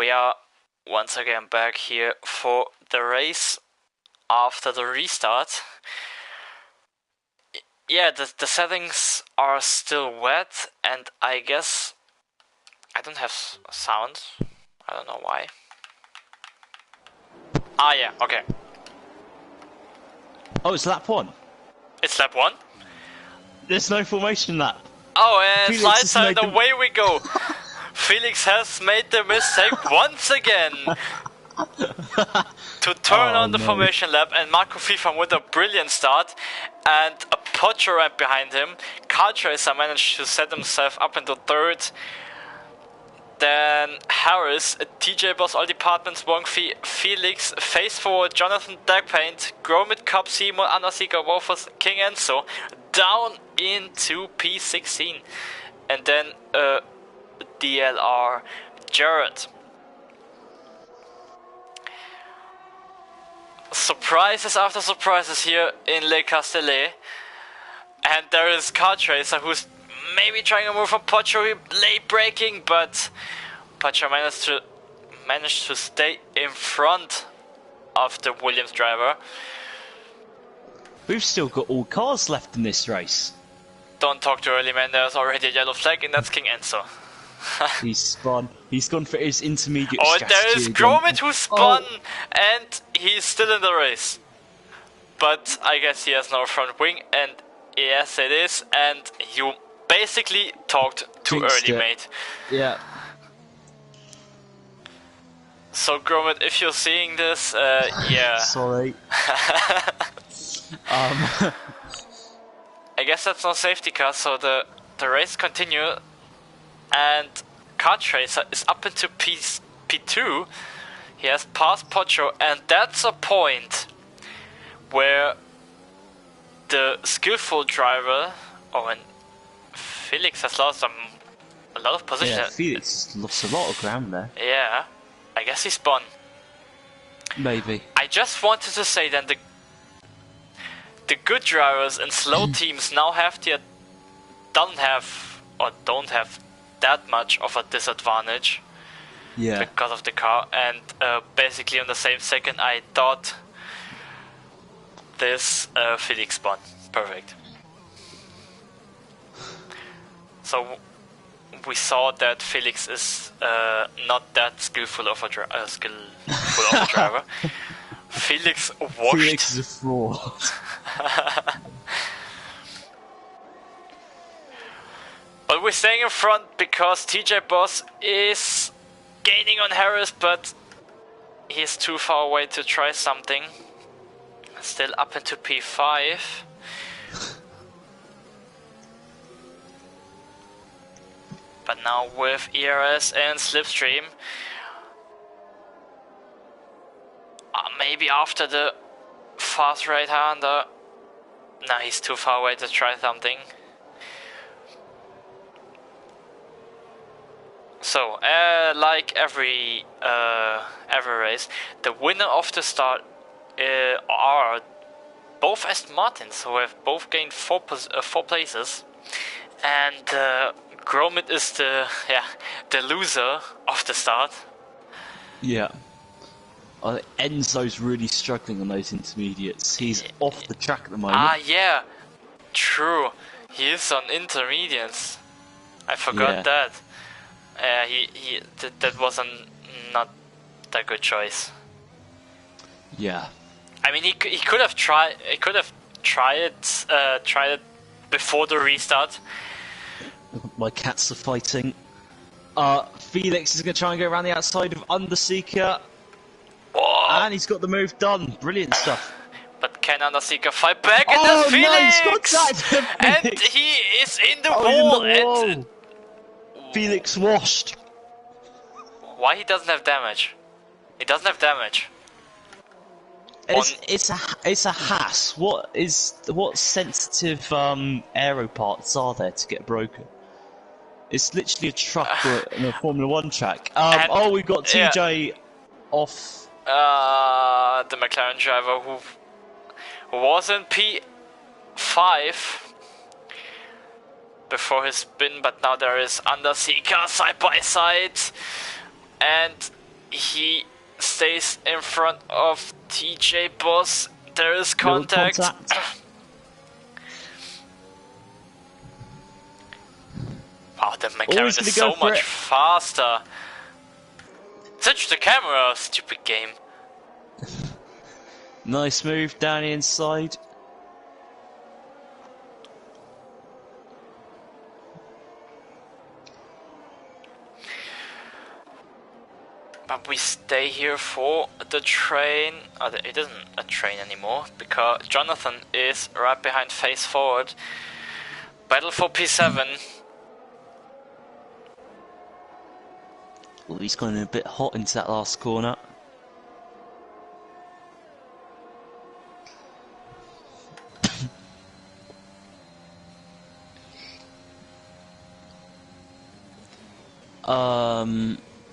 We are once again back here for the race after the restart. Yeah, the settings are still wet, and I guess I don't have sound. I don't know why. Ah, yeah, okay. Oh, it's lap 1. It's lap 1? There's no formation lap. Oh, and Felix lights has out, made and away we go. Felix has made the mistake once again to turn on the formation lap, and Marco FIFA with a brilliant start, and a Pocho right behind him. Cartracer managed to set himself up into third. Then Harris, TJ Boss, all departments, Wongfi, Felix, Face Forward, Jonathan Dagpaint, Gromit, Cup, Seymour, Anasika, Wolfers, King Enzo, down into P16. And then DLR Jared. Surprises after surprises here in Le Castellet. And there is Cartracer, who's maybe trying to move on Pocho, late braking, but Pocho managed to stay in front of the Williams driver. We've still got all cars left in this race. Don't talk too early, man. There's already a yellow flag, and that's King Enzo. He's spun. He's gone for his intermediate strategy. strategy. There is Gromit who spun, and he's still in the race. But I guess he has no front wing, and yes, it is. And you basically talked too early, mate. Yeah. So Gromit, if you're seeing this, yeah. Sorry. I guess that's no safety car, so the race continue, and Cartracer is up into P2. He has passed Pocho, and that's a point where the skillful driver, and Felix has lost a lot of position. Yeah, Felix has lost a lot of ground there. Yeah, I guess he spun. Maybe. I just wanted to say then the good drivers and slow teams now don't have that much of a disadvantage. Yeah. Because of the car, and basically on the same second I thought this Felix spun. Perfect. So we saw that Felix is not that skillful of a driver. Felix washed. Felix is a fraud. But we're staying in front because TJ Boss is gaining on Harris, but he's too far away to try something. Still up into P5. But now with ERS and Slipstream. Maybe after the fast right-hander. No, he's too far away to try something. So, like every race, the winner of the start are both Aston Martins, who have both gained four places, and Gromit is the loser of the start. Yeah. Enzo's really struggling on those intermediates. He's off the track at the moment. Ah, yeah, true. He is on intermediates. I forgot that. That was not a good choice. Yeah. I mean, he could have tried. He could have tried it before the restart. My cats are fighting. Felix is going to try and go around the outside of Underseeker. Whoa. And he's got the move done. Brilliant stuff. But can Underseeker fight back? And that's Felix! No, he's got that. And he is in the wall. And Felix washed. Why he doesn't have damage? He doesn't have damage. It's a Haas. What sensitive aero parts are there to get broken? It's literally a truck in a Formula 1 track. We've got TJ off. The McLaren driver who was in P5 before his spin, but now there is Underseeker side by side, and he stays in front of TJ Boss. There is contact. Wow, the McLaren is so much faster. Switch the camera, stupid game. Nice move down the inside. But we stay here for the train. Oh, it isn't a train anymore because Jonathan is right behind face forward. Battle for P7. Well, he's gone a bit hot into that last corner.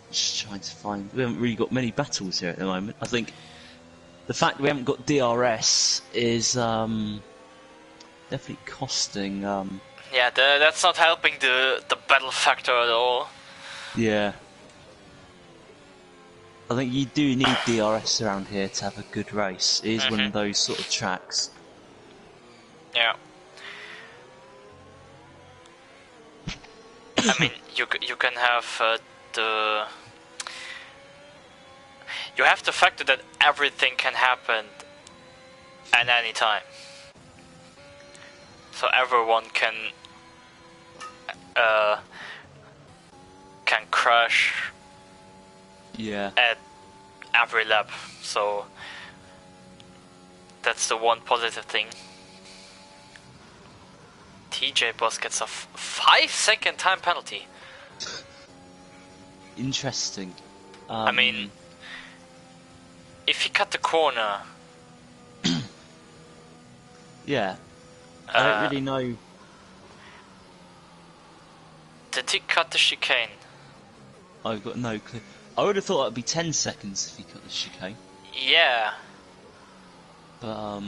Just trying to find. We haven't really got many battles here at the moment. I think the fact we haven't got DRS is definitely costing. Yeah, that's not helping the battle factor at all. Yeah. I think you do need DRS around here to have a good race. It is one of those sort of tracks. Yeah. I mean, you can have you have to factor that everything can happen at any time. So everyone can crash. Yeah. At every lap. So that's the one positive thing. TJ Boss gets a 5-second time penalty. Interesting. I mean, if he cut the corner... yeah. I don't really know. Did he cut the chicane? I've got no clue. I would have thought it would be 10 seconds if he cut the chicane. Yeah. But,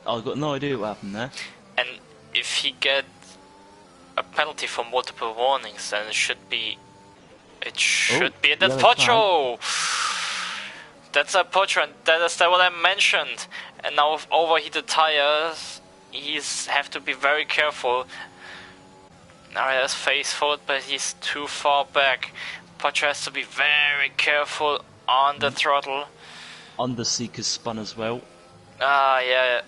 I've got no idea what happened there. And if he gets a penalty for multiple warnings, then it should be... It should be the Pocho! That's a Pocho, and that is what I mentioned. And now with overheated tires, he's have to be very careful. Now he has face forward, but he's too far back. Pocho has to be very careful on the throttle. Underseeker's spun as well. Ah, yeah.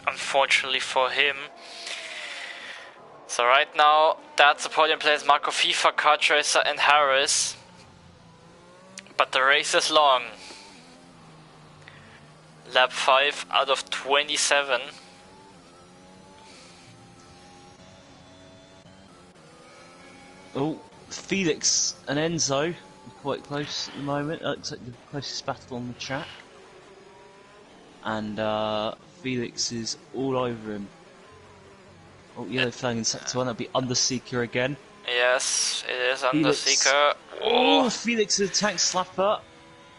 Unfortunately for him. So right now, that's the podium place. Marco FIFA, Kartracer and Harris. But the race is long. Lap 5 out of 27. Oh, Felix and Enzo are quite close at the moment. Looks like the closest battle on the track. And Felix is all over him. Oh, yellow flag in sector 1, that'll be Underseeker again. Yes, it is Underseeker. Oh, Felix with a tank slapper.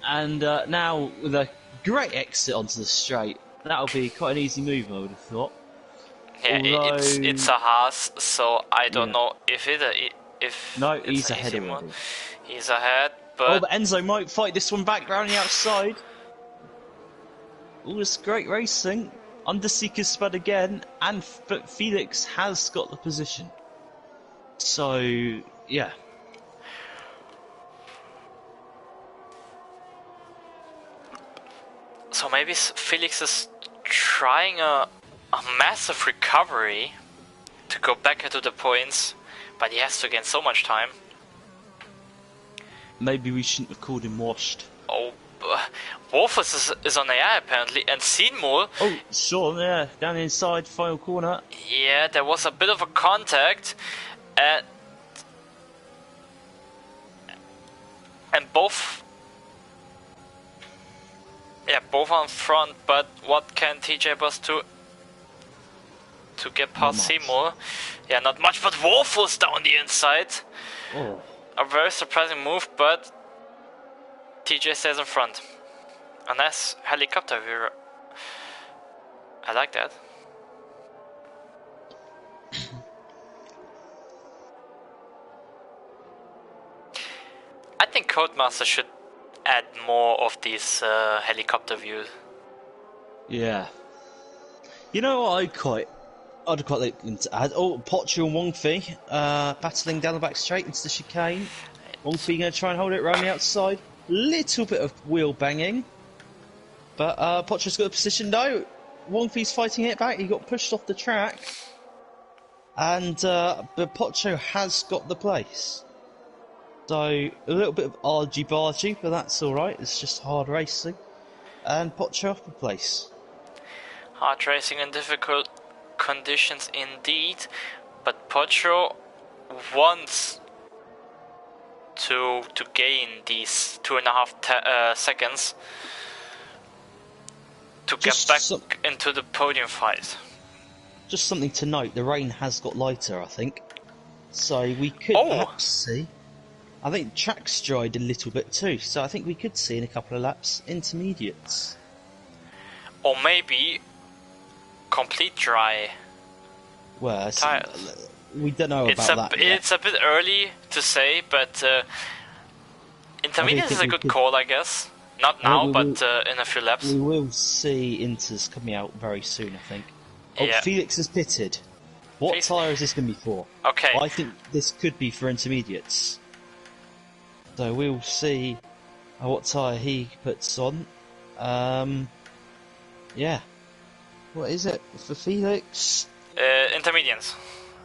And now with a great exit onto the straight. That'll be quite an easy move, I would have thought. Yeah, although... it's a Haas, so I don't know if no, he's ahead already. He's ahead, but... Oh, but Enzo might fight this one back round the outside. All this great racing. Underseeker spud again, but Felix has got the position. So, yeah. So maybe Felix is trying a massive recovery to go back into the points, but he has to gain so much time. Maybe we shouldn't have called him washed. Oh, Wolfus is on AI apparently, and Seymour. Oh, sure, yeah, down the inside, final corner. Yeah, there was a bit of a contact, and both. Yeah, both on front, but what can TJ Boss do to get past Seymour? Yeah, not much, but Wolfus down the inside. Oh. A very surprising move, but TJ stays in front. A nice helicopter view. I like that. I think Codemaster should add more of these helicopter views. Yeah. You know what I'd quite like them to add? Oh, Pochu and Wong Fi battling down the back straight into the chicane. Wong Fi going to try and hold it around the outside. Little bit of wheel banging. But Pochu's got the position now. Wong Fi's fighting it back. He got pushed off the track. And but Pocho has got the place. So a little bit of argy-bargy, but that's alright. It's just hard racing. And Pocho off the place. Hard racing in difficult conditions indeed, but Pocho wants to gain these 2.5 seconds to get back into the podium fight. Just something to note, the rain has got lighter, I think. So we could perhaps see. I think the track's dried a little bit too, so I think we could see in a couple of laps intermediates. Or maybe complete dry. Well, tires. We don't know about that yet. It's a bit early to say, but intermediate is a good call, I guess. Not now, but in a few laps. We will see Inters coming out very soon, I think. Oh, yeah. Felix has pitted. What tyre is this going to be for? Okay. Well, I think this could be for intermediates. So we'll see what tyre he puts on. Yeah. What is it for Felix? Intermediates.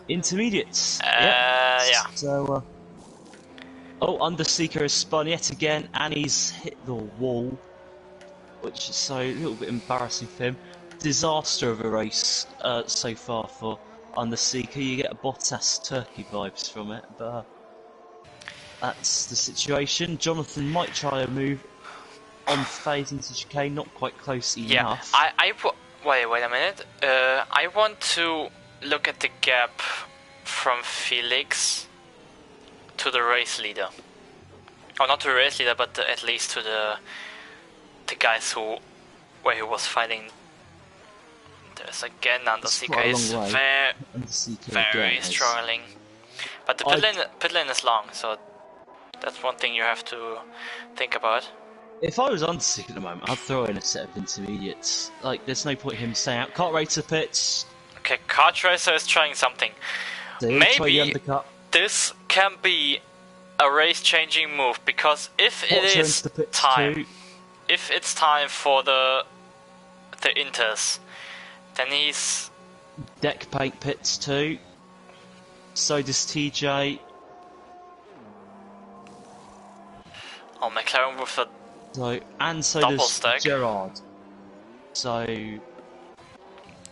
Intermediates. Yeah. So, Underseeker has spun yet again, and he's hit the wall, which is so a little bit embarrassing for him. Disaster of a race so far for Underseeker. You get a Bottas Turkey vibes from it, but that's the situation. Jonathan might try a move on phase into chicane, not quite close enough. Wait a minute. I want to look at the gap from Felix to the race leader. Oh, not to the race leader, but at least to the guys where he was fighting. There's again Underseeker is very struggling. But the pit lane is long, so that's one thing you have to think about. If I was Underseeker at the moment, I'd throw in a set of intermediates. Like, there's no point in him staying out. Kart Racer pits. Okay, Kart Racer is trying something. Maybe this can be a race-changing move, because if it's time for the Inters, then he's deck paint pits too. So does TJ. Oh, McLaren with a so does stack. Gerard. So I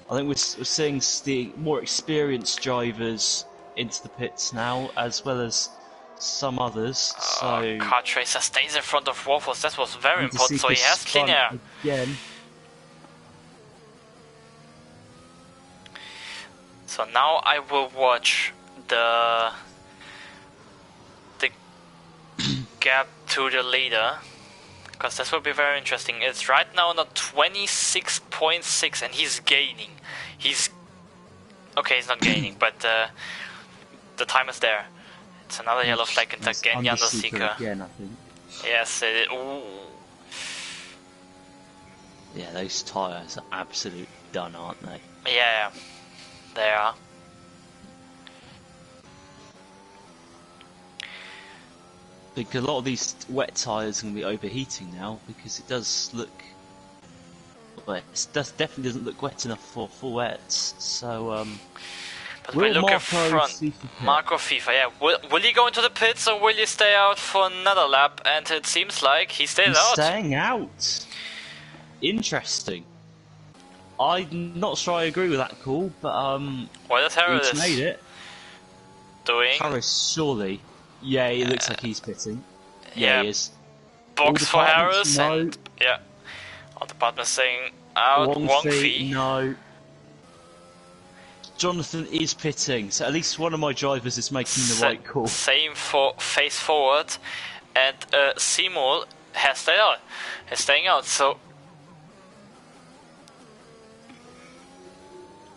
think we're seeing the more experienced drivers into the pits now, as well as some others. So Kart Racer stays in front of Waffles. That was very important. So he has clean air again. So now I will watch the gap to the leader, because this will be very interesting. It's right now on a 26.6 and he's gaining. He's not gaining, but the time is there. It's another yellow flag and again Underseeker. Again, I think. Yes, ooh. Yeah, those tyres are absolute done, aren't they? Yeah, they are. Because a lot of these wet tyres are going to be overheating now, because it does look... Well, it definitely doesn't look wet enough for full wets, so... But we look at front. Marco FIFA, yeah. Will he go into the pits, or will he stay out for another lap? And it seems like he stays out. Staying out. Interesting. I'm not sure I agree with that call, but what is Harris made it. Doing? Harris, surely. Yeah, it looks like he's pitting. Yeah, he is. Box for Harris, and yeah. All departments saying out. Wong Fi. No. Jonathan is pitting, so at least one of my drivers is making the right call. Same for face forward, and Seymour has stayed out. Is staying out. So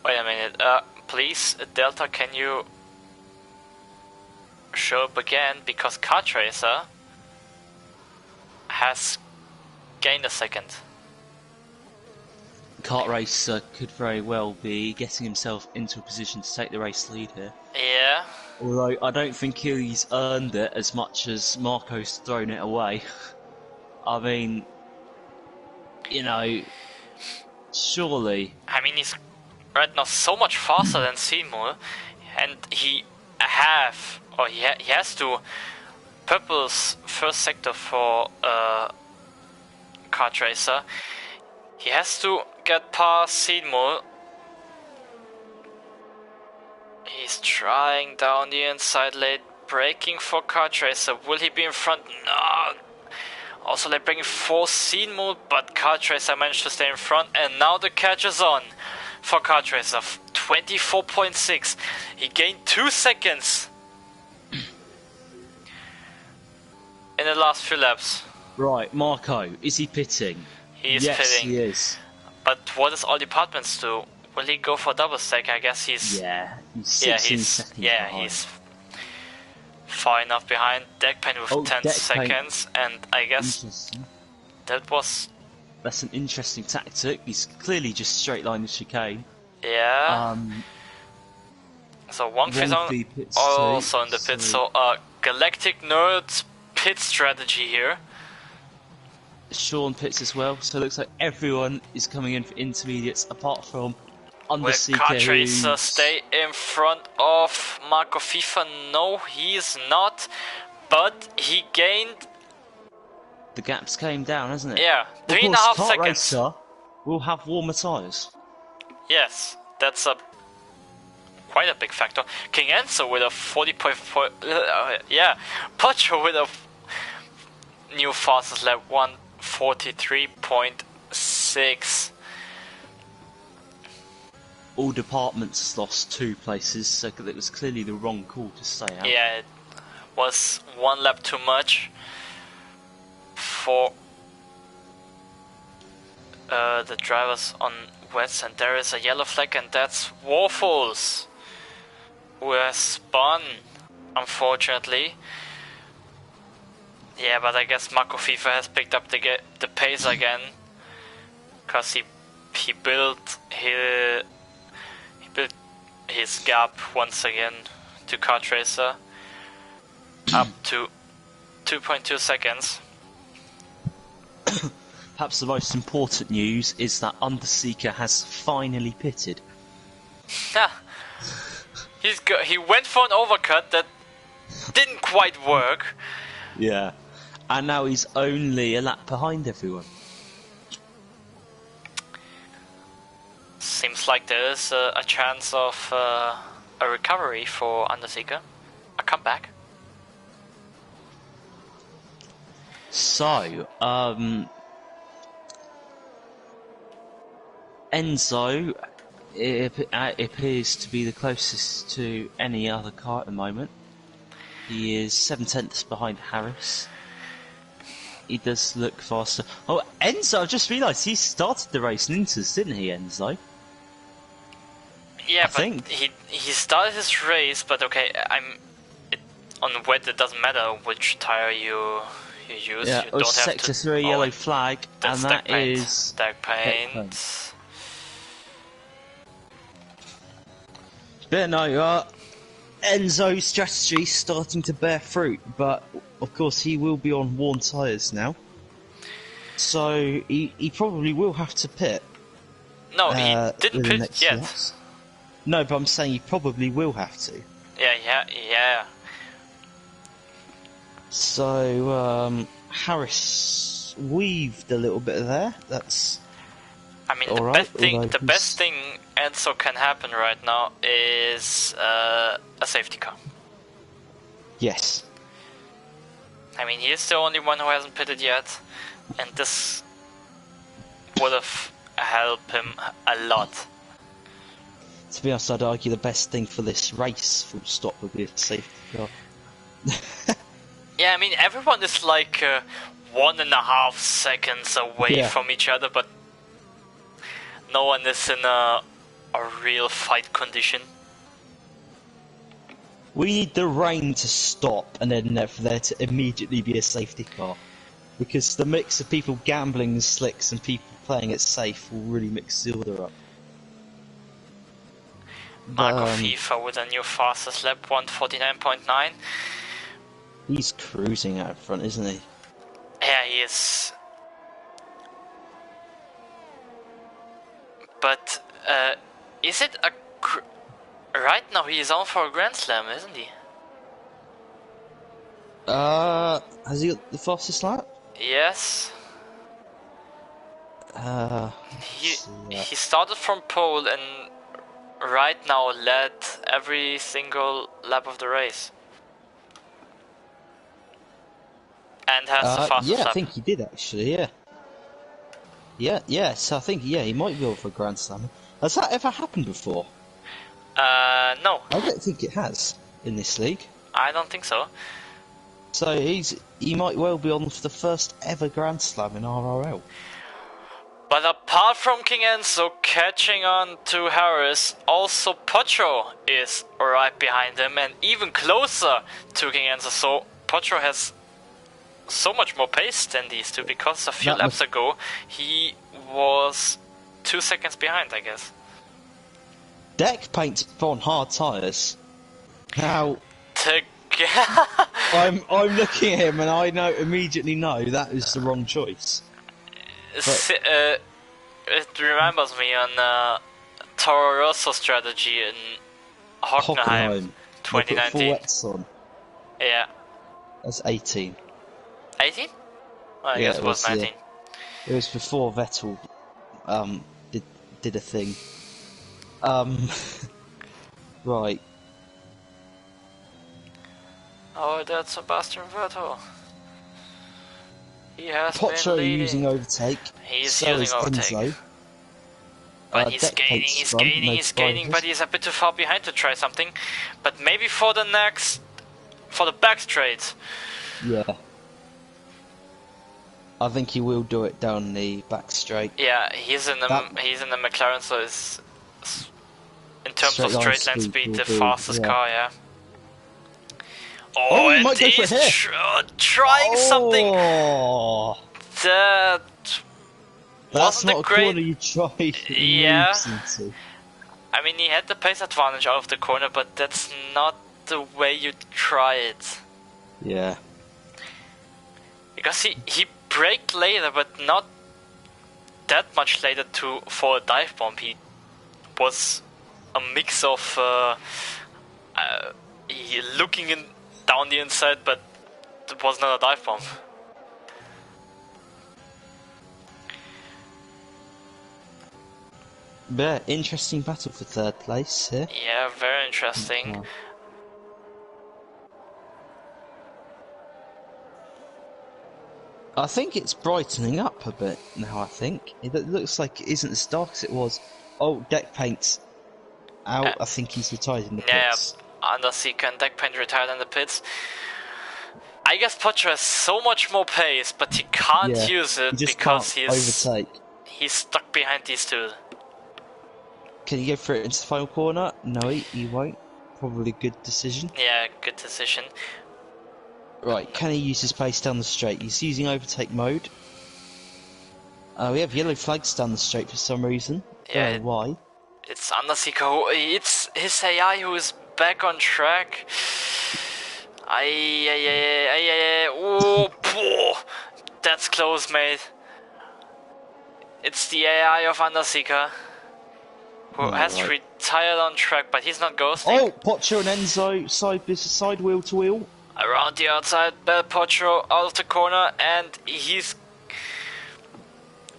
wait a minute, please, Delta, can you show up again? Because Kart Racer has gained a second. Kart Racer could very well be getting himself into a position to take the race lead here. Yeah. Although I don't think he's earned it as much as Marco's thrown it away. I mean, you know, surely. I mean, he's right now so much faster than Seymour, and he has to purple's first sector for Kart Racer. He has to get past Seymour. He's trying down the inside lane, braking for Kart Racer. Will he be in front? No. Also late braking for Seymour, but Kart Racer managed to stay in front, and now the catch is on for Kart Racer. 24.6. He gained 2 seconds in the last few laps. Right, Marco, is he pitting? He is yes, pitting. He is. But what does all departments do? Will he go for double stack? I guess he's... Yeah, he's far enough behind. Deck paint with 10 seconds, and I guess that's an interesting tactic. He's clearly just straight line the chicane. Yeah. So Wongfi's also in the pit. So Galactic Nerd's pit strategy here. Sean pits as well. So it looks like everyone is coming in for intermediates apart from Underseeker. Will Kart Racer stay in front of Marco FIFA? No, he is not. But he gained... The gaps came down, hasn't it? Yeah, 3.5 seconds. Racer will have warmer tyres. Yes, that's quite a big factor. King Enzo with a 40.4... yeah, Pocho with a new fastest lap, 143.6. All departments lost 2 places, so it was clearly the wrong call to stay out. Yeah, it was 1 lap too much for the drivers on wets, and there is a yellow flag, and that's Waffles, who has spun, unfortunately. Yeah, but I guess Marco FIFA has picked up the pace again, because he built his gap once again to Kart Racer up to 2.2 seconds. Perhaps the most important news is that Underseeker has finally pitted. He went for an overcut that didn't quite work. Yeah, and now he's only a lap behind everyone. Seems like there is a chance of a recovery for Underseeker, a comeback. So, Enzo it appears to be the closest to any other car at the moment. He is 7/10 behind Harris. He does look faster. Oh, Enzo! I just realised he started the race in Inters, didn't he, Enzo? Yeah, but he started his race. But okay, on wet. It doesn't matter which tire you use. Yeah, you don't have sector 3 yellow flag, and that is deck paint. But no, Enzo's strategy starting to bear fruit, but of course he will be on worn tyres now. So he probably will have to pit. No, he didn't pit yet. Laps. No, but I'm saying he probably will have to. Yeah. So Harris weaved a little bit there. That's. I mean, the best thing Enzo can happen right now is a safety car. Yes. I mean, he is the only one who hasn't pitted yet, and this would have helped him a lot. To be honest, I'd argue the best thing for this race, full stop, would be a safety car. Yeah, I mean, everyone is like 1.5 seconds away from each other, but no one is in a real fight condition. We need the rain to stop, and then for there to immediately be a safety car. because the mix of people gambling in slicks and people playing it safe will really mix the order up. Marco FIFA with a new fastest lap, 1:49.9. He's cruising out front, isn't he? Yeah, he is. But is it a right now? He is on for a Grand Slam, isn't he? Has he got the fastest lap? Yes. He started from pole and right now led every single lap of the race. And has the fastest lap. I think he did actually, so I think, he might be over for a Grand Slam. Has that ever happened before? No. I don't think it has in this league. I don't think so. So he might well be on for the first ever Grand Slam in RRL. But apart from King Enzo catching on to Harris, also Potro is right behind him and even closer to King Enzo. So Potro has so much more pace than these two, because a few laps ago he was 2 seconds behind, I guess. Deck paint's on hard tyres. Now I'm looking at him and I immediately know that is the wrong choice. It remembers me on Toro Rosso strategy in Hockenheim 2019. On. Yeah. That's 18. 18? Well, I guess it was 19. It was before Vettel did a thing. Right. Oh, that's Sebastian Vettel. He has Potro been leading. using overtake. He's using overtake. Enzo. But he's gaining, but he's a bit too far behind to try something. But maybe for the back straight. Yeah. I think he will do it down the back straight. Yeah, he's in the McLaren, so it's in terms of straight line speed the fastest car. Yeah. Oh, and he's trying something. That That's wasn't not a great. Corner you tried. Yeah. I mean, he had the pace advantage out of the corner, but that's not the way you try it. Yeah. Because he braked later, but not that much later for a dive bomb. He was a mix of looking down the inside, but it was not a dive bomb. Yeah, interesting battle for third place here. Yeah, very interesting. Yeah. I think it's brightening up a bit now, I think. It looks like it isn't as dark as it was. Oh, deck paint's out. I think he's retired in the pits. Yeah, Underseeker and deck paint retired in the pits. I guess Potro has so much more pace, but he can't use it because he's stuck behind these two. Can he go for it into the final corner? No, he won't. Probably a good decision. Yeah, good decision. Right, can he use his pace down the straight? He's using overtake mode. We have yellow flags down the straight for some reason. Yeah, don't know why. It's Underseeker. It's his AI who is back on track. Oh, that's close, mate. It's the AI of Underseeker who has retired on track, but he's not ghosting. Oh, Potro and Enzo side wheel to wheel. Around the outside, Potro out of the corner, and he's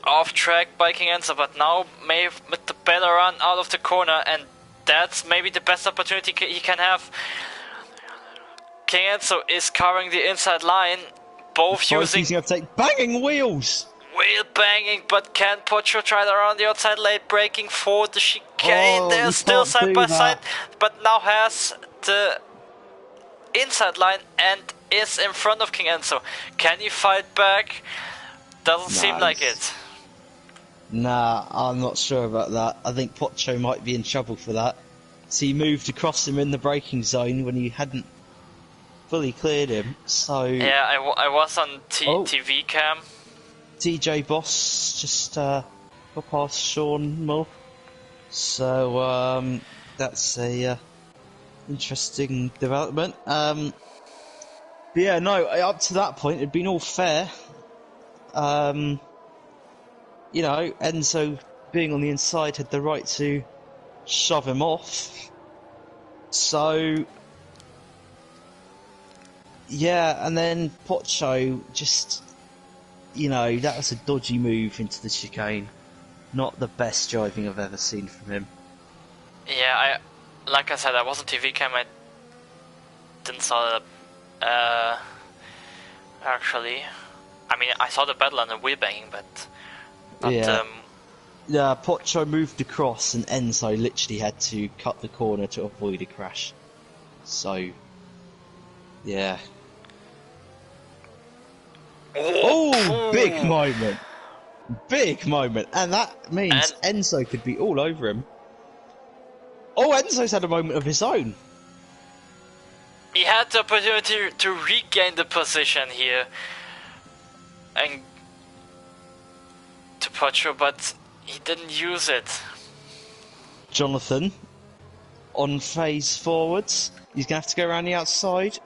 off track by King Enzo, but now maybe with the better run out of the corner, and that's maybe the best opportunity he can have. King Enzo is covering the inside line, both using banging wheels. Wheel banging, but can Potro try it around the outside late, braking for the chicane? They're still side by side, but now has the inside line and is in front of King Enzo. Can he fight back? Doesn't seem like it. Nah, I'm not sure about that. I think Potro might be in trouble for that. So he moved across him in the braking zone when he hadn't fully cleared him. So yeah, I was on TV cam. TJ Boss just got past Sean Mull. So that's a interesting development. But yeah, no, up to that point it'd been all fair. You know, Enzo being on the inside had the right to shove him off. So yeah, and then Pocho just, you know, that was a dodgy move into the chicane. Not the best driving I've ever seen from him. Yeah, like I said, I was on TV cam. I didn't saw the actually. I mean, I saw the battle and the wheel banging, but yeah. Yeah, Pocho moved across and Enzo literally had to cut the corner to avoid a crash. So, yeah. Oh, big moment. Big moment. And that means Enzo could be all over him. Oh, Enzo's had a moment of his own. He had the opportunity to regain the position here and to Pocho, but he didn't use it. Jonathan, on phase forwards. He's going to have to go around the outside.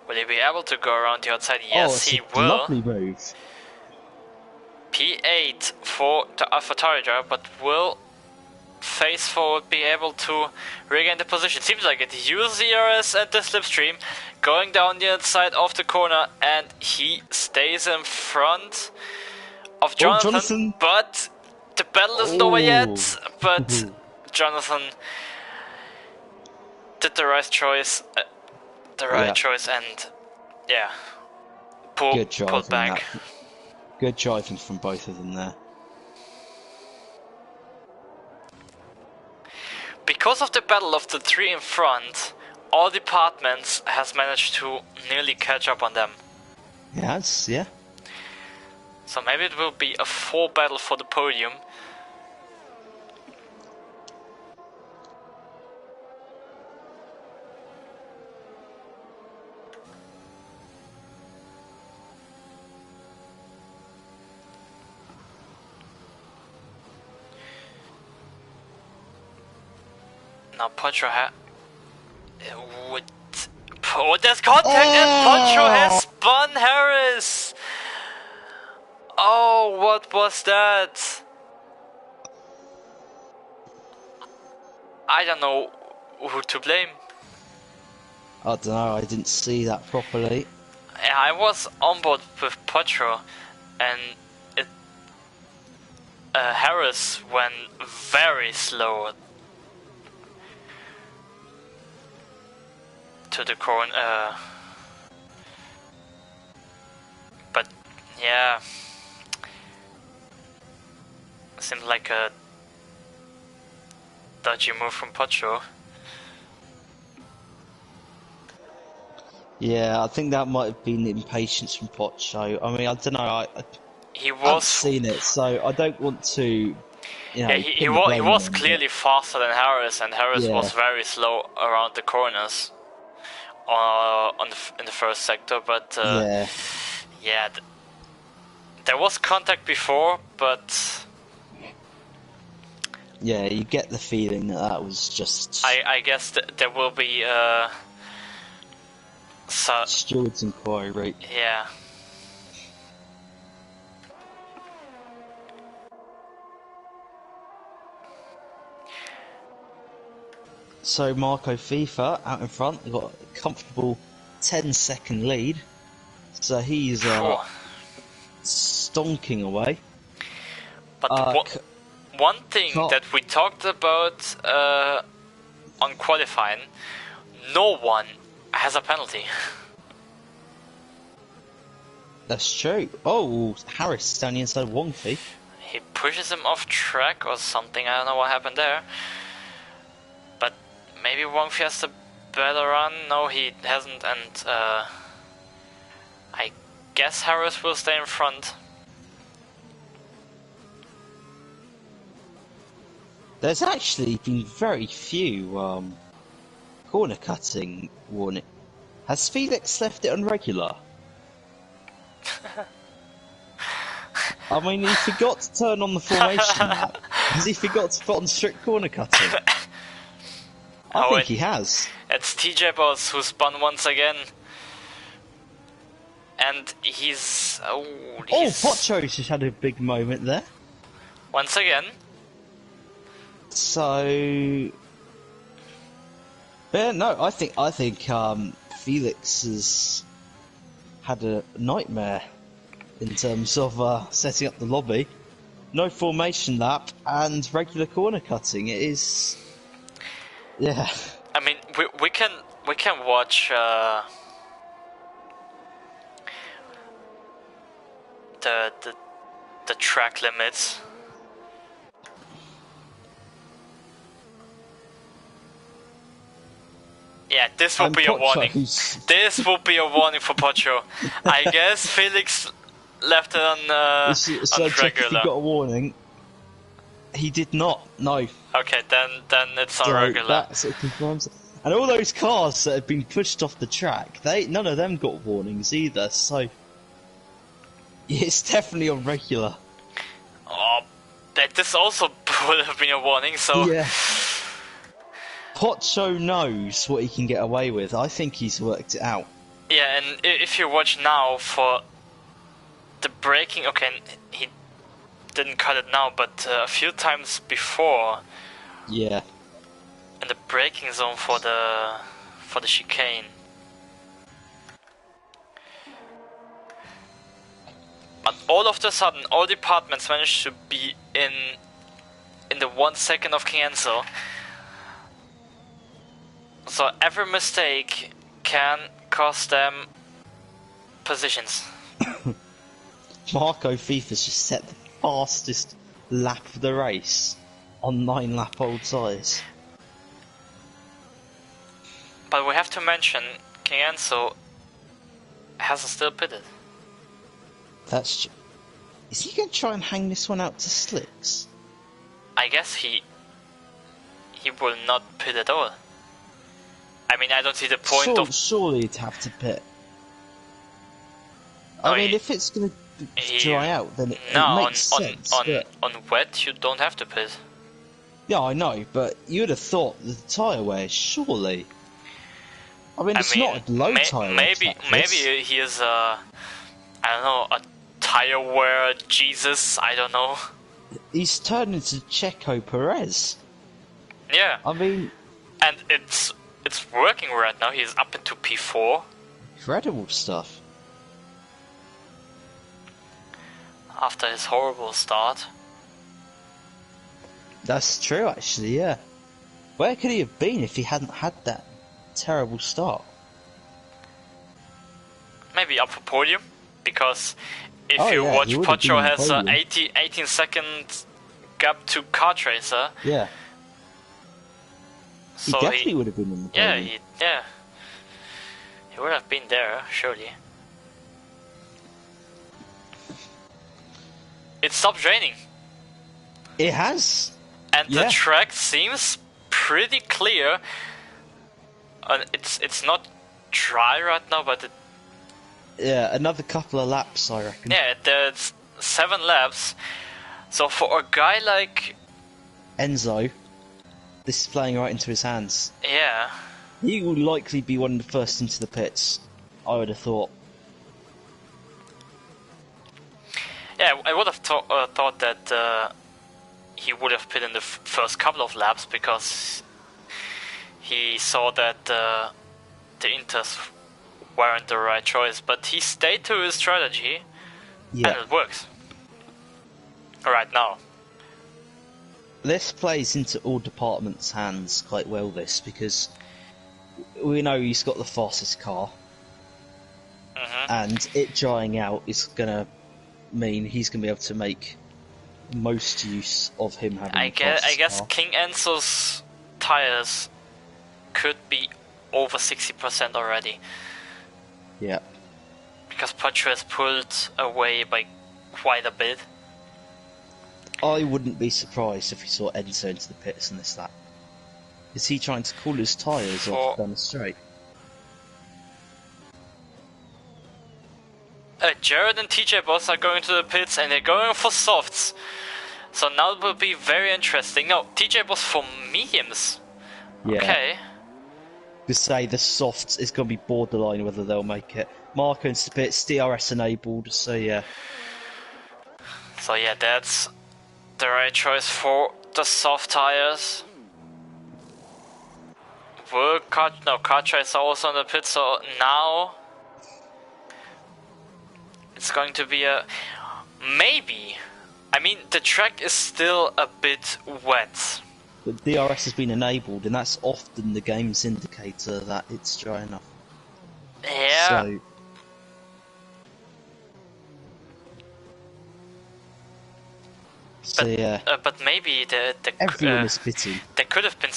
Will he be able to go around the outside? Yes, he will. Lovely move. P8 for the AlphaTauri driver, but will phase forward be able to regain the position? Seems like it. He used the RS at the slipstream, going down the inside of the corner, and he stays in front of Jonathan. But the battle isn't over yet. But Jonathan did the right choice. Choice, and yeah, pulled back. Good driving from both of them there. Because of the battle of the three in front, all departments has managed to nearly catch up on them. Yes, yeah. So maybe it will be a full battle for the podium. Now Pocho would... Oh, there's contact and Pocho has spun Harris! Oh, what was that? I don't know who to blame. I don't know, I didn't see that properly. Yeah, I was on board with Pocho, and Harris went very slow to the corner, but yeah, seems like a dodgy move from Pocho. Yeah, I think that might have been impatience from Pocho. I mean, I don't know. He was. I've seen it, so I don't want to. You know, yeah, he was clearly faster than Harris, and Harris was very slow around the corners. In the first sector, but yeah, there was contact before, but yeah, you get the feeling that was just. I guess there will be steward's inquiry, right? Yeah. So Marco FIFA out in front, he got a comfortable 10-second lead. So he's stonking away. But one thing that we talked about on qualifying, no one has a penalty. That's true. Oh, Harris down the inside of Wongfi. He pushes him off track or something, I don't know what happened there. But maybe Wongfi has a better run. No, he hasn't, and I guess Harris will stay in front. There's actually been very few corner cutting warning. Has Felix left it on regular? I mean, he forgot to turn on the formation map. Has he forgot to put on strict corner cutting? I think he has. It's TJ Boss who spun once again. And he's... Pocho just had a big moment there. Once again. So... Yeah, no, I think Felix has had a nightmare in terms of setting up the lobby. No formation lap and regular corner cutting. It is, yeah. I mean, we can watch the track limits. Yeah, this will be a warning. This will be a warning for Pocho. I guess Felix left it on regular. If he got a warning. He did not. No. Okay, then it's on regular. That sort of confirms it. And all those cars that have been pushed off the track, none of them got warnings either. So yeah, it's definitely on regular. Oh, this also would have been a warning. So yeah. Pocho knows what he can get away with. I think he's worked it out. Yeah, and if you watch now for the braking, okay, he didn't cut it now, but a few times before. Yeah. In the braking zone for the chicane. But all of a sudden, all departments managed to be in the 1 second of King Enzo. So every mistake can cost them positions. Marco Fifa's just set the fastest lap of the race on 9 lap old tyres. But we have to mention King Enzo hasn't still pitted. Is he going to try and hang this one out to slicks? I guess he will not pit at all. I mean, I don't see the point of... Surely he'd have to pit. I mean, if it's going to dry out, then it makes sense. On wet, you don't have to pit. Yeah, I know, but you would have thought the tyre wear, surely. I mean, it's not a low tyre wear. Maybe he is I don't know, a tyre wear Jesus, I don't know. He's turned into Checo Perez. Yeah. I mean... And it's working right now. He's up into P4. Incredible stuff. After his horrible start. That's true, actually, yeah. Where could he have been if he hadn't had that terrible start? Maybe up for podium, because if you watch, Pocho has 18 second gap to Kart Racer. Yeah. So he definitely would have been in the podium. Yeah, he would have been there, surely. It stopped raining. It has. And the track seems pretty clear. It's not dry right now, but yeah, another couple of laps, I reckon. Yeah, there's 7 laps. So for a guy like Enzo, this is playing right into his hands. Yeah. He will likely be one of the first into the pits, I would have thought. Yeah, I would have thought that he would have pit in the first couple of laps, because he saw that the Inters weren't the right choice, but he stayed to his strategy, and it works. Right now. This plays into all departments' hands quite well, because we know he's got the fastest car, and it drying out is going to mean he's going to be able to make most use of him having I guess car. King Enzo's tires could be over 60% already. Yeah. Because Pocho has pulled away by quite a bit. I wouldn't be surprised if we saw Enzo into the pits in this lap. Is he trying to cool his tyres off down the straight? Jared and TJ both are going to the pits, and they're going for softs. So now it will be very interesting. No, TJ was for mediums. Yeah. Okay. To say the softs is going to be borderline whether they'll make it. Marco into the pits, DRS enabled, so yeah. So yeah, that's the right choice for the soft tires. Kartra is also on the pit, so now it's going to be a maybe. I mean, the track is still a bit wet. But DRS has been enabled, and that's often the game's indicator that it's dry enough. Yeah. So yeah. But maybe everyone is pitting. There could have been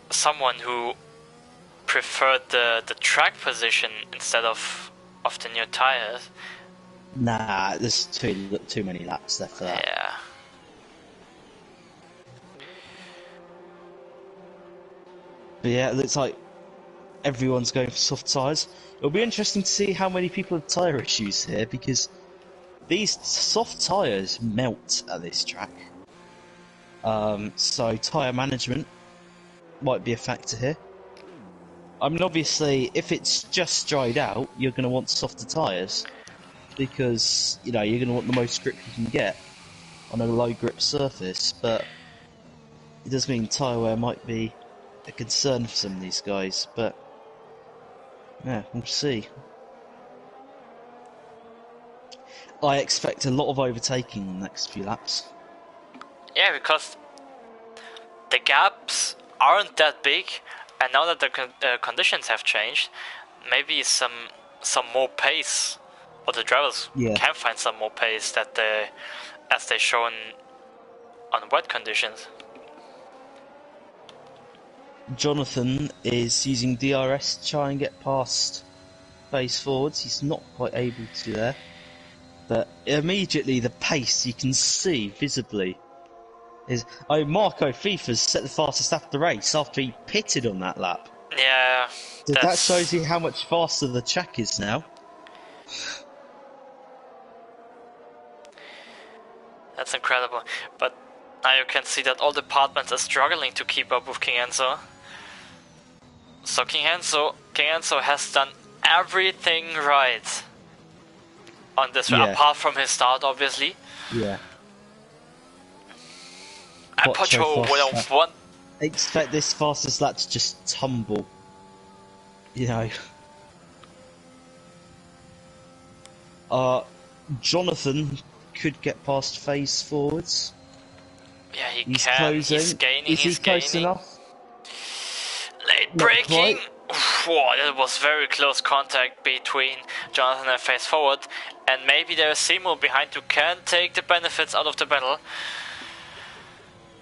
someone who preferred the track position instead of the new tires. Nah, there's too many laps there for that. Yeah. But yeah, it looks like everyone's going for soft tyres. It'll be interesting to see how many people have tyre issues here, because these soft tyres melt at this track. So tyre management might be a factor here. I mean, obviously, if it's just dried out, you're going to want softer tyres, because, you know, you're going to want the most grip you can get on a low grip surface, but it does mean tyre wear might be a concern for some of these guys, but yeah, we'll see. I expect a lot of overtaking in the next few laps. Yeah, because the gaps aren't that big, and now that the conditions have changed, maybe some more pace, or the drivers can find some more pace that as they shown on wet conditions. Jonathan is using DRS to try and get past face forwards. He's not quite able to there. But immediately the pace you can see visibly is... Oh, Marco FIFA's set the fastest lap of the race after he pitted on that lap. Yeah. So that shows you how much faster the track is now. That's incredible. But now you can see that all departments are struggling to keep up with King Enzo. So King Enzo has done everything right on this, apart from his start, obviously. Yeah. And Pocho will have won. Expect this fastest lap to just tumble. You know. Jonathan could get past phase forwards. Yeah, he's closing. He's gaining. Is he close enough? Late braking. Whoa, that was very close contact between Jonathan and face forward. And maybe there's Seymour behind who can take the benefits out of the battle.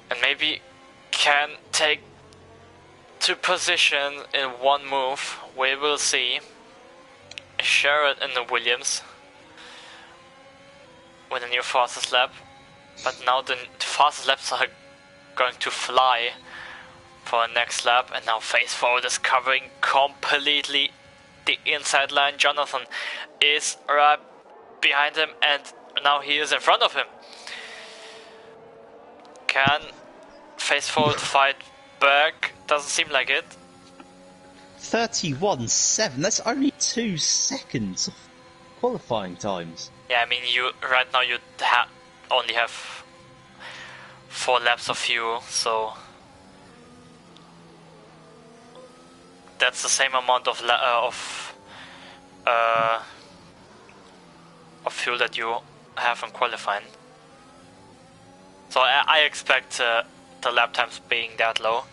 And maybe can take to position in one move. We will see. Sherrod in the Williams with a new fastest lap. But now the fastest laps are going to fly for the next lap, and now face forward is covering completely the inside line. Jonathan is right behind him, and now he is in front of him. Can face forward fight back? Doesn't seem like it. 31.7, that's only 2 seconds of qualifying times. Yeah, I mean, right now you only have 4 laps of fuel, so that's the same amount of fuel that you have in qualifying. So I expect the lap times being that low.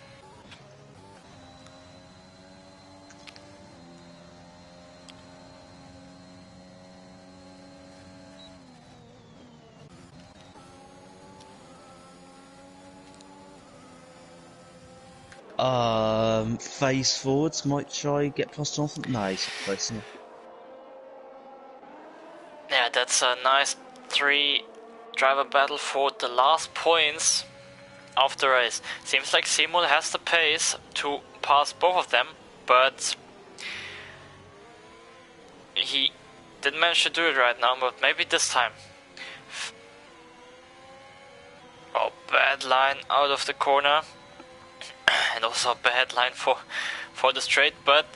Phase forwards might try get past Jonathan. No, he's not close enough. Yeah, that's a nice 3 driver battle for the last points of the race. Seems like Seymour has the pace to pass both of them, but he Didn't manage to do it right now, but maybe this time. Oh, bad line out of the corner. And also a bad line for the straight, but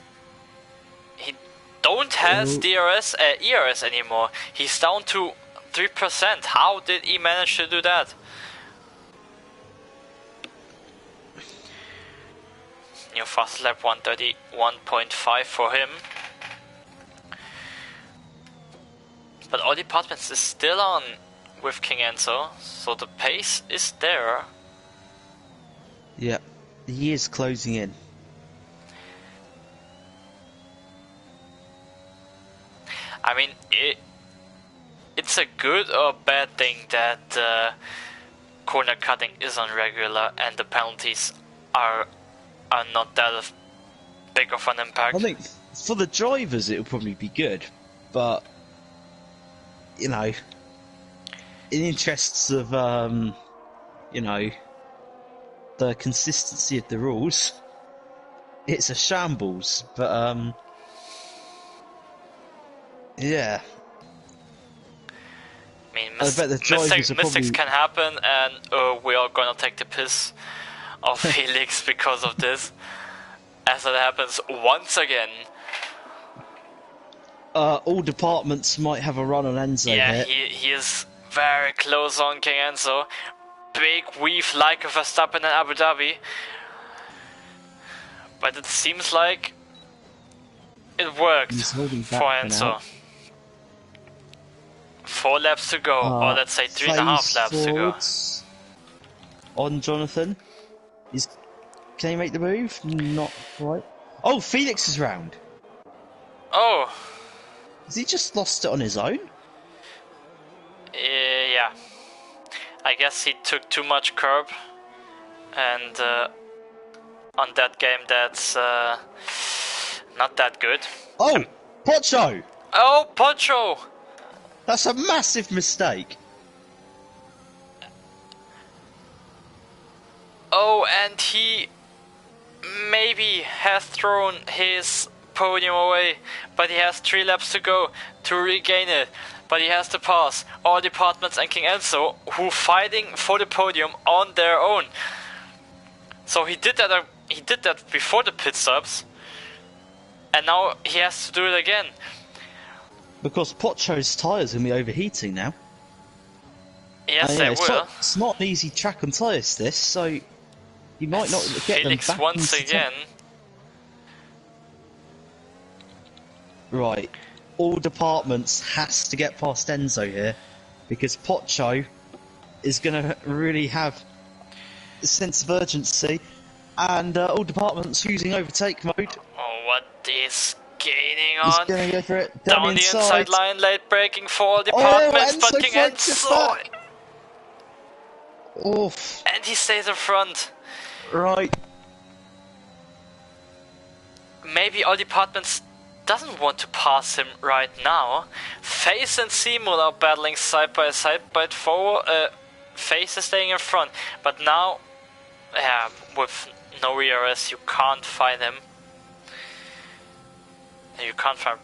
he don't has ERS anymore. He's down to 3%. How did he manage to do that? New fast lap 131.5 for him. But all departments is still on with King Enzo, so the pace is there. Yeah, he is closing in. I mean, it's a good or bad thing that corner cutting is on regular and the penalties are not that big of an impact. I think for the drivers it will probably be good, but you know, in the interests of you know, the consistency of the rules, it's a shambles. But yeah. I mean, I bet the mistakes can happen, and we are gonna take the piss of Felix because of this, as it happens once again. All departments might have a run on Enzo. Yeah, he is very close on King Enzo. Big weave like a Verstappen in Abu Dhabi, but it seems like it worked for Enzo. 4 laps to go, or let's say 3.5 laps to go. On Jonathan. Can he make the move? Not quite. Oh, Felix is round. Oh. Has he just lost it on his own? Yeah. I guess he took too much curb. And on that game, that's not that good. Oh, Pocho! Oh, Pocho! That's a massive mistake. Oh, and he maybe has thrown his podium away, but he has 3 laps to go to regain it. But he has to pass all departments and King Enzo, who fighting for the podium on their own. So he did that. He did that before the pit stops, and now he has to do it again. Because Pocho's tyres are going to be overheating now. Yes, they will. It's not an easy track on tyres, this, so you might not get Felix them back once again. Right. All departments has to get past Enzo here, because Pocho is going to really have a sense of urgency, and all departments using overtake mode. Oh, what is gaining He's on? going to go for it. Down the inside line, late braking for all departments, but King Enzo. Oof. And he stays in front. Right. Maybe all departments doesn't want to pass him right now. Face and Simul are battling side by side, but Face is staying in front. But now, yeah, with no ERS, you can't find him. You can't find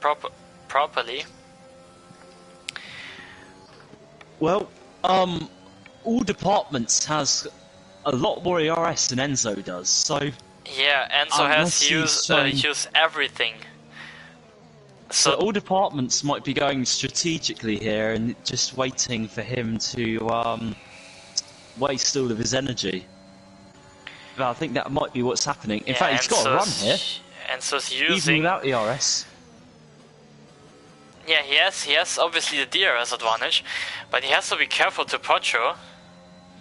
properly. Well, all departments has a lot more ERS than Enzo does, so yeah, Enzo has used everything. So all departments might be going strategically here and just waiting for him to waste all of his energy. But I think that might be what's happening. In fact, he's got a run here. Enzo's using... Even without ERS. Yeah, he has obviously the DRS advantage, but he has to be careful to Pocho.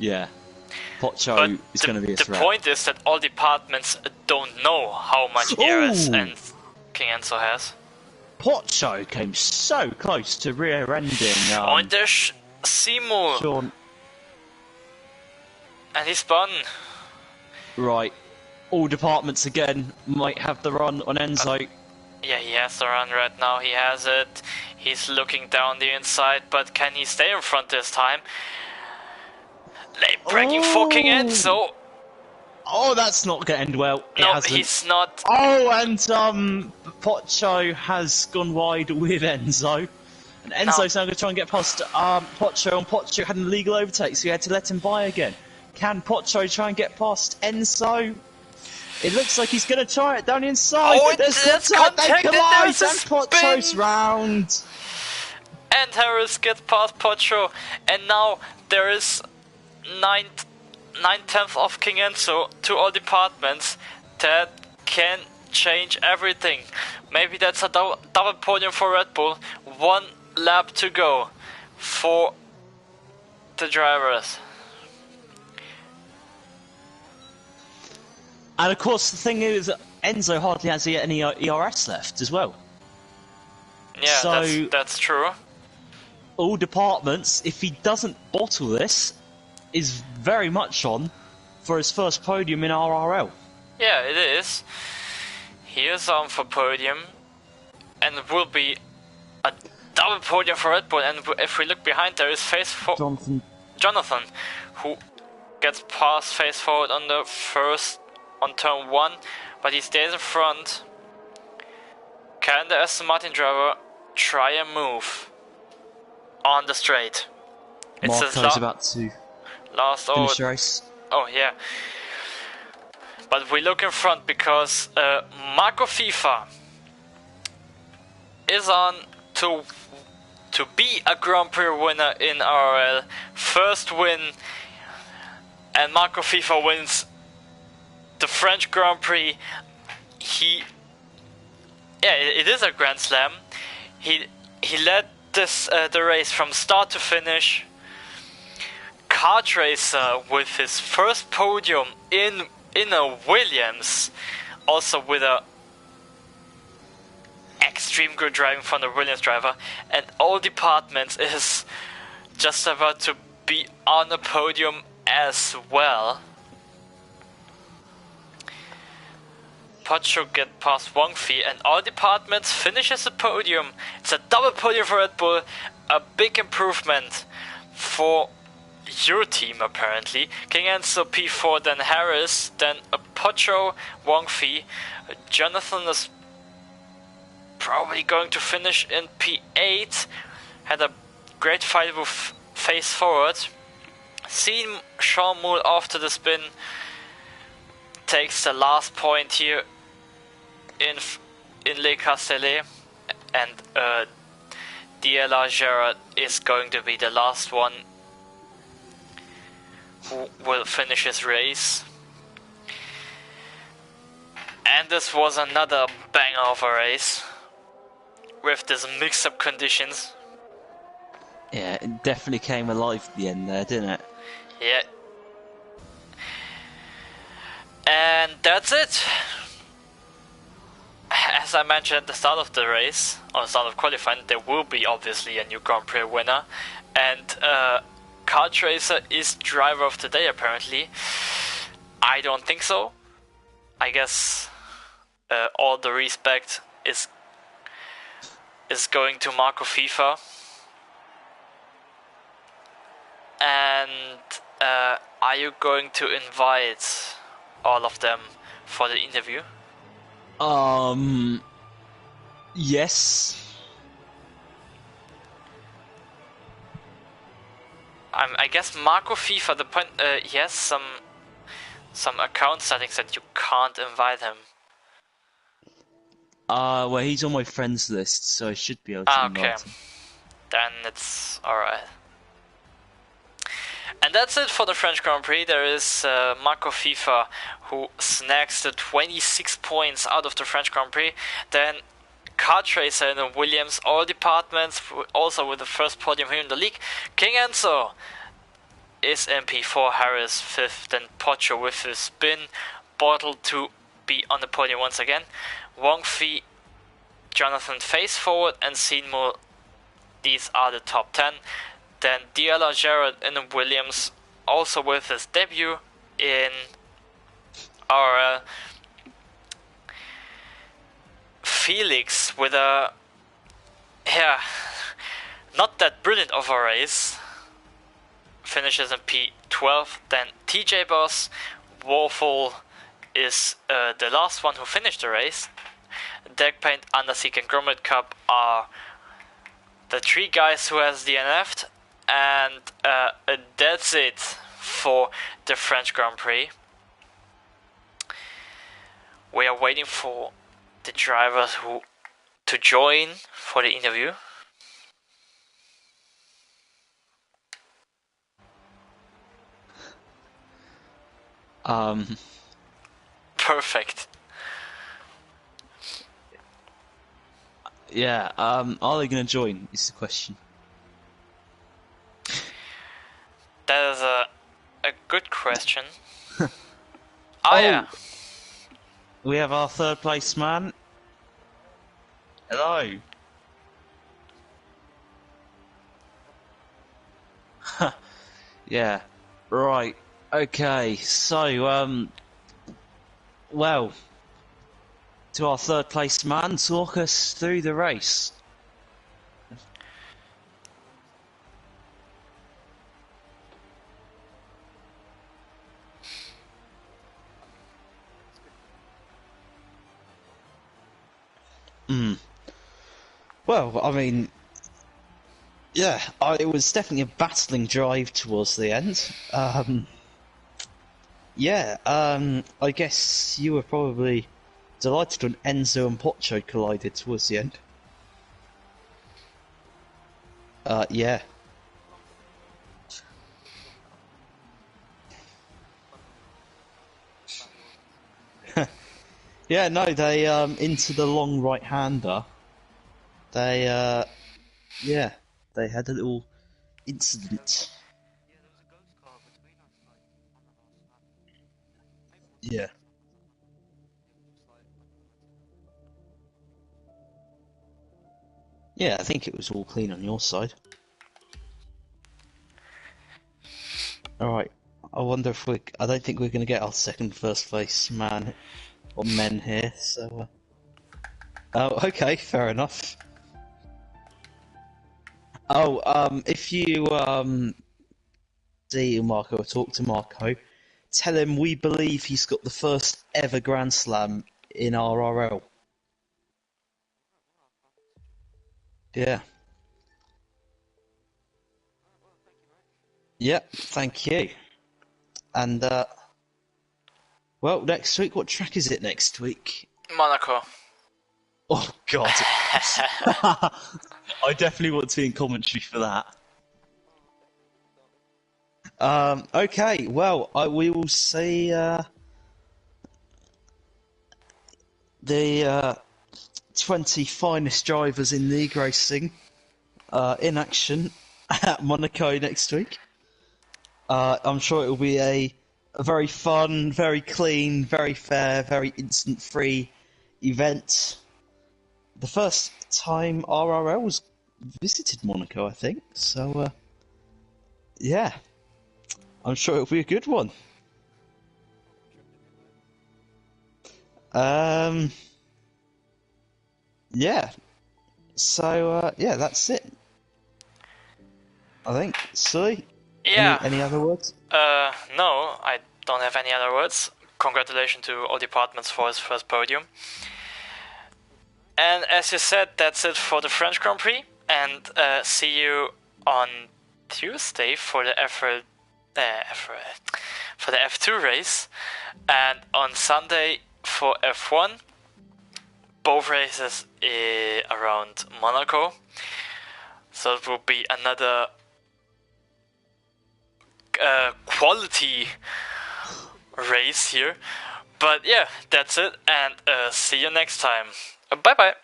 Yeah. Pocho is going to be a threat. The point is that all departments don't know how much ERS and King Enzo has. Pocho came so close to rear-ending... and there's Simul. Sean. And he spun. Right. All departments again might have the run on Enzo. Yeah, he has the run right now. He has it. He's looking down the inside, but can he stay in front this time? Late braking for King Enzo. Oh, that's not going to end well. No, he's not. Oh, and Pocho has gone wide with Enzo. And Enzo's now going to try and get past Pocho, and Pocho had an illegal overtake, so he had to let him by again. Can Pocho try and get past Enzo? It looks like he's going to try it down the inside. Oh, there's contact, they collide, and Pocho's round. And Harris gets past Pocho, and now there is 9/10 of King Enzo to all departments that can change everything. Maybe that's a double podium for Red Bull. 1 lap to go for the drivers. And of course, the thing is, Enzo hardly has any ERS left as well. Yeah, so that's true. All departments, if he doesn't bottle this, is very much on for his first podium in RRL. Yeah, it is. He is on for podium, and it will be a double podium for Red Bull. And if we look behind, there is Jonathan, who gets past face forward on the on turn 1, but he stays in front. Can the Aston Martin driver try a move on the straight? Marco's about to finish the race. Oh yeah. But we look in front because Marco FIFA is on to be a Grand Prix winner in RRL. First win, and Marco FIFA wins the French Grand Prix. It is a Grand Slam. He led the race from start to finish. Kart racer with his first podium in a Williams, also with a extreme good driving from the Williams driver, and all departments is just about to be on the podium as well. Pocho get past Wang Fi, and all departments finishes the podium. It's a double podium for Red Bull, a big improvement for your team apparently. King Enzo P4, then Harris, then Pocho, Wang Fi. Jonathan is probably going to finish in P8. Had a great fight with face forward. Seen Sean Moore after the spin takes the last point here in Le Castellet, and DLR Gerard is going to be the last one who will finish his race. And this was another banger of a race with this mixed up conditions. Yeah, it definitely came alive at the end there, didn't it? Yeah. And that's it. As I mentioned at the start of the race, or the start of qualifying, there will be obviously a new Grand Prix winner. And Kart Racer is driver of the day apparently. I don't think so. I guess all the respect is going to Marco FIFA. And are you going to invite all of them for the interview? Yes. I guess Marco FIFA, the point, he has some account settings that you can't invite him. Well, he's on my friends list, so I should be able to invite him. Then it's alright. And that's it for the French Grand Prix. There is Marco FIFA, who snags the 26 points out of the French Grand Prix. Then Kart Racer and the Williams, all departments, also with the first podium here in the league. King Enzo is MP4, Harris 5th, then Pocho with his spin, Bottle to be on the podium once again. Wang Fi, Jonathan face forward, and Seymour. These are the top 10. Then DLR Gerard and Williams, also with his debut in RRL. Felix with a, not that brilliant of a race, finishes in P12. Then TJ Boss, Warful is the last one who finished the race. Deck Paint, Underseek and Gromit Cup are the 3 guys who has DNF'd, and that's it for the French Grand Prix. We are waiting for the drivers to join for the interview. Perfect. Yeah, are they going to join, is the question. That is a good question. Yeah. We have our 3rd place man. Hello. Yeah. Right. Okay. So, well, to our 3rd place man, talk us through the race. Well, I mean, yeah, it was definitely a battling drive towards the end. Yeah, I guess you were probably delighted when Enzo and Pocho collided towards the end. Yeah. Yeah, no, they, into the long right-hander. They, yeah, they had a little incident. Yeah. Yeah, I think it was all clean on your side. Alright, I wonder if I don't think we're going to get our 2nd first place man or men here, so... Oh, okay, fair enough. Oh, if you, see Marco or talk to Marco, tell him we believe he's got the first ever Grand Slam in RRL. Yeah. Yep, thank you. And, well, next week, what track is it next week? Monaco. Oh, God. I definitely want to be in commentary for that. Okay, well, we will see, the, 20 finest drivers in league racing, in action at Monaco next week. I'm sure it will be a very fun, very clean, very fair, very incident-free event. The first time RRL was visited Monaco, I think. So, yeah, I'm sure it'll be a good one. Yeah. So, yeah, that's it. I think. Sully? Yeah. Any other words? No, I don't have any other words. Congratulations to all departments for his first podium. And as you said, that's it for the French Grand Prix. And see you on Tuesday for the for the F2 race, and on Sunday for F1. Both races around Monaco. So it will be another quality race here. But yeah, that's it, and see you next time. Bye bye.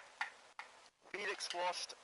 Felix Frost